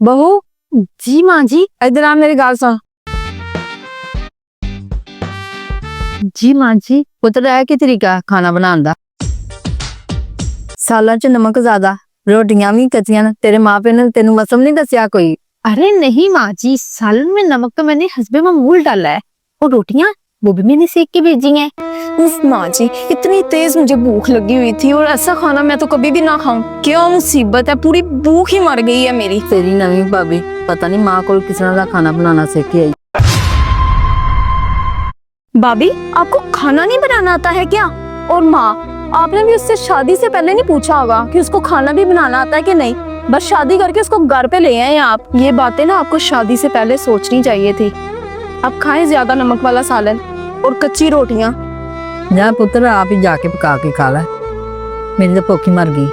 बहू जी माँ जी इधर आ मेरी गाल सुन। जी माँ जी पुत्र है कि तरीका खाना बनाने दा? सालां च नमक ज्यादा, रोटियां भी कच्चियां न। तेरे माँ प्यो ने तेनू मौसम नहीं दसिया कोई? अरे नहीं माँ जी, सालन में नमक तो मैंने हसबे मामूल डाला है, और रोटियां वो भी मैंने सेक के भेजी हैं। उफ माँ जी, इतनी तेज मुझे भूख लगी हुई थी और ऐसा खाना मैं तो कभी भी ना खाऊं। क्या मुसीबत है, पूरी भूख ही मर गई है मेरी। तेरी नवी भाभी पता नहीं माँ को किस तरह का खाना बनाना सीख के आई। भाभी आपको खाना नहीं बनाना आता है क्या? और माँ, आपने भी उससे शादी से पहले नहीं पूछा होगा कि उसको खाना भी बनाना आता है कि नहीं? बस शादी करके उसको घर पे ले आए आप। ये बातें ना आपको शादी से पहले सोचनी चाहिए थी। अब खाएं ज्यादा नमक वाला सालन और कच्ची रोटियां। जा पुत्र आप ही जाके पका के खा ले, मेरी तो भूख ही मर गई।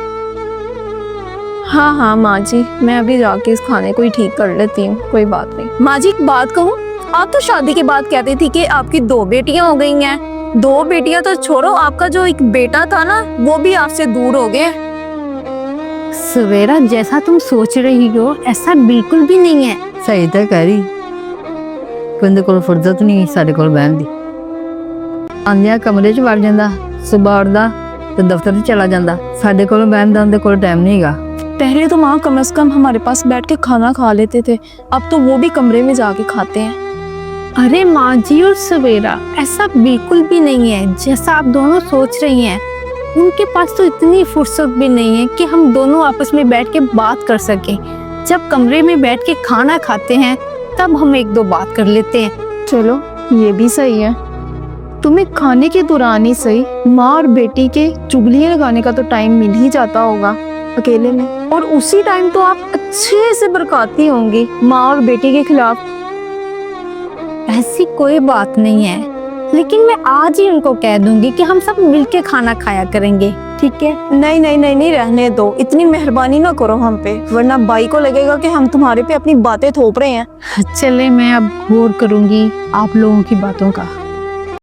हाँ हाँ माँ जी, मैं अभी जाके इस खाने को ही ठीक कर लेती हूँ, कोई बात नहीं। माँ जी एक बात कहूँ, आप तो शादी के बाद कहती थी कि आपकी 2 बेटियां हो गई हैं। 2 बेटियां तो छोड़ो, आपका जो एक बेटा था ना वो भी आपसे दूर हो गया। सवेरा जैसा तुम सोच रही हो ऐसा बिल्कुल भी नहीं है। सही तो कह रही, कोई कोल फुर्सत नहीं साडे कोल बहन दी। आंदिया कमरे च वड़ जांदा, सुबह उठदा ते दफ्तर चला जांदा। साडे कोल बहन दा उनदे कोल टाइम नहीं हैगा। पहले तो माँ कम से कम हमारे पास बैठ के खाना खा लेते थे, अब तो वो भी कमरे में जाके खाते हैं। अरे माँ जी और सवेरा ऐसा बिल्कुल भी नहीं है जैसा आप दोनों सोच रही हैं। उनके पास तो इतनी फुर्सत भी नहीं है कि हम दोनों आपस में बैठ के बात कर सकें। जब कमरे में बैठ के खाना खाते हैं तब हम 1-2 बात कर लेते हैं। चलो ये भी सही है। तुम्हें खाने के दौरान ही सही, माँ और बेटी के चुगलियां लगाने का तो टाइम मिल ही जाता होगा अकेले में, और उसी टाइम तो आप अच्छे से बरकाती होंगी माँ और बेटी के खिलाफ। ऐसी कोई बात नहीं है, लेकिन मैं आज ही उनको कह दूंगी कि हम सब मिलके खाना खाया करेंगे, ठीक है? नहीं नहीं नहीं नहीं, रहने दो, इतनी मेहरबानी ना करो हम पे, वरना भाई को लगेगा कि हम तुम्हारे पे अपनी बातें थोप रहे हैं। चले मैं अब गौर करूंगी आप लोगों की बातों का।